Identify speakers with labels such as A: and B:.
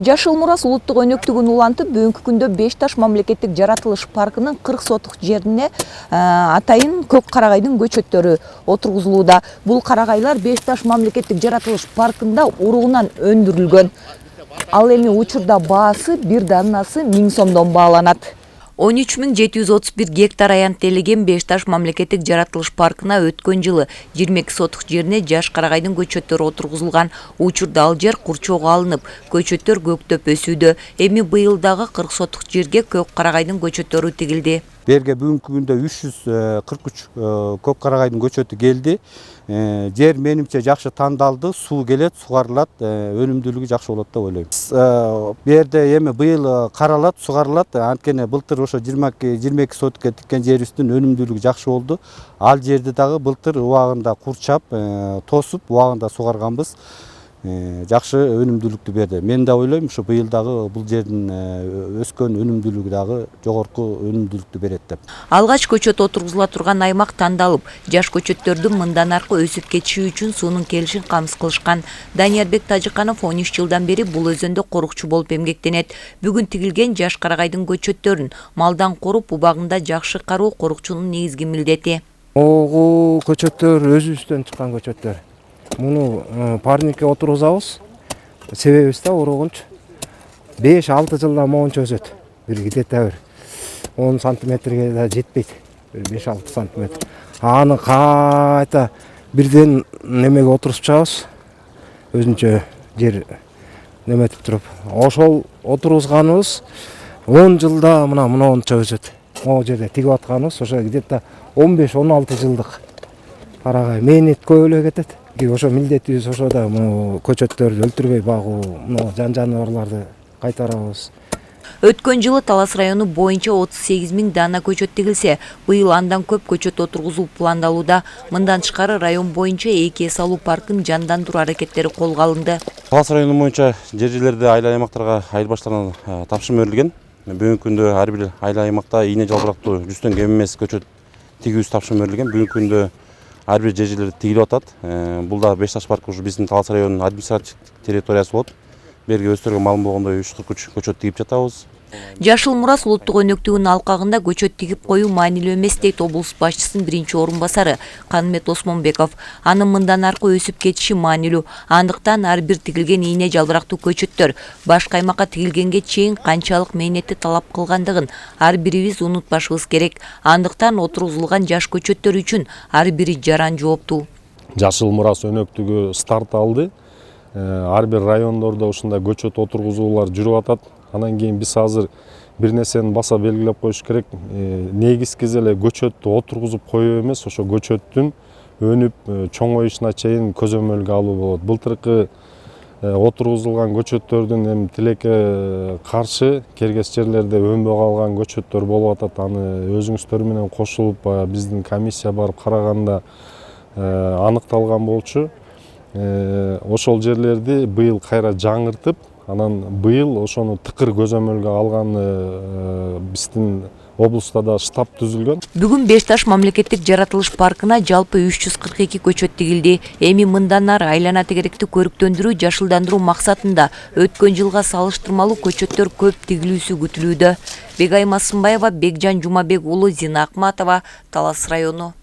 A: Жашыл Мурас улуттук өнөктүгүн улантып, бүгүнкү күндө Бешташ мамлекеттик жаратылыш паркынын 40 сотук жерине атайын көк карагайдын көчөттөрү отургузулууда. Бул карагайлар Бешташ мамлекеттик жаратылыш паркында уругунан өндүрүлгөн. Ал эми учурда баасы бир даннасы 1000 сомдон бааланат. 13.731 гектар аянттелген Бешташ мамлекеттик жаратылыш паркына өткөн жылы 22 сотук жерине жаш карагайдын көчөттөрү отургузулган. Учурда ал жер курчоого алынып, көчөттөр көктөп өсүүдө. Эми быйыл дагы 40 сотук жерге көк карагайдын көчөттөрү тигилди.
B: Берге бүгүнкү күндө 343 көк карагайдын көчөтү келди. Жер менимче жакшы тандалды, суу келет, сугарылат, өнүмдүүлүгү жакшы болот деп ойлойм. Бу жерде эми быйыл каралат, сугарылат. Анткени былтыр ошо 22 сотукка тиккен жерибиздин өнүмдүүлүгү жакшы болду. Ал жерди дагы былтыр убагында курчап, тосуп, убагында сугарганбыз. Жакшы өнүмдүүлүктү берди. Мен да ойлойм, ушу быйыл дагы бул жердин өскөн өнүмдүүлүгү дагы жогорку өнүмдүүлүктү берет деп.
A: Алгач көчөт отургузула турган аймак тандалып, жаш көчөттөрдүн мындан аркы өсүп кетиши үчүн суунун келишин камсыз кылышкан. Даниярбек Тажыканов 13 жылдан бери бул өзөндө корукчу болуп эмгектенет. Бүгүн тигилген жаш карагайдын көчөттөрүн малдан коруп, убагында жакшы кароо корукчунун негизги милдети.
C: Огу көчөттөр өзүбүздөн чыккан көчөттөр. Муну парникке отургузабыз. Себебибиз да уругунчу 5-6 жылда моунча өсөт. Где-то 10 сантиметрге да жетпейт. 5-6 сантиметр. Аны кайта бирден немеге отуруп чыгабыз. Өзүнчө жер неметип туруп. Ошол отургузганыбыз 10 жылда мынанча өсөт. Могу жерде тигип атканыбыз ошо где-то 15-16 жылдык карагай. Мээнет көп эле кетет. Ошо милдетибиз ошо да көчөттөрдү өлтүрбөй багуу, жаныбарларды кайтарабыз.
A: Өткөн жылы Талас району боюнча 38 000 дана көчөт тигилсе, быйыл андан көп көчөт отургузуу пландалууда. Мындан тышкары район боюнча эки салуу паркын жандандыруу аракеттери колго алынды.
D: Талас району боюнча жер-жерлерде айыл аймактарга айыл баштарынан тапшырма берилген. Бүгүнкү күндө ар бир айыл аймакта ийне жалбырактуу 100төн кем эмес көчөт тигүүсү тапшырма берилген. Бүгүнкү күндө ар бир жер-жерлерде тигилип атат. Бул да Бешташ паркы ушу биздин Талас районунун административдик территориясы болот. Берге өстөргө маалым болгондой 343 көчөт тигип жатабыз.
A: Жашыл Мурас улуттук өнөктүгүнүн алкагында көчөт тигип коюу маанилүү эмес дейт облус башчысынын биринчи орун басары Канымет Осмонбеков. Анын мындан аркы өсүп кетиши маанилүү. Андыктан ар бир тигилген ийне жалбырактуу көчөттөр башка аймакка тигилгенге чейин канчалык мээнетти талап кылгандыгын ар бирибиз унутпашыбыз керек. Андыктан отургузулган жаш көчөттөр үчүн ар бири жаран жооптуу.
E: Жашыл Мурас өнөктүгү старт алды. Ар бир райондордо ушундай көчөт отургузуулар жүрүп атат. Анан кийин биз азыр бир нерсени баса белгилеп коюш керек. Негизги эле көчөттү отургузуп коюу эмес, ошо көчөттүн өнүп чоңоюшуна чейин көзөмөлгө алуу болот. Былтыркы отургузулган көчөттөрдүн эми тилекке каршы кергес жерлерде өнбөй калган көчөттөр болуп атат. Аны өзүңүздөр менен кошулуп биздин комиссия барып караганда аныкталган болчу. Ошол жерлерди быйыл кайра жаңыртып, анан быйыл ошону тыкыр көзөмөлгө алган биздин облуста да штаб түзүлгөн.
A: Бүгүн Бешташ мамлекеттик жаратылыш паркына жалпы 342 көчөт тигилди. Эми мындан ары айлана тегеректи көрүктөндүрүү, жашылдандыруу максатында өткөн жылга салыштырмалуу көчөттөр көп тигилүүсү күтүлүүдө. Бегай Масымбаева, Бекжан Жумабек уулу, Зина Акматова, Талас району.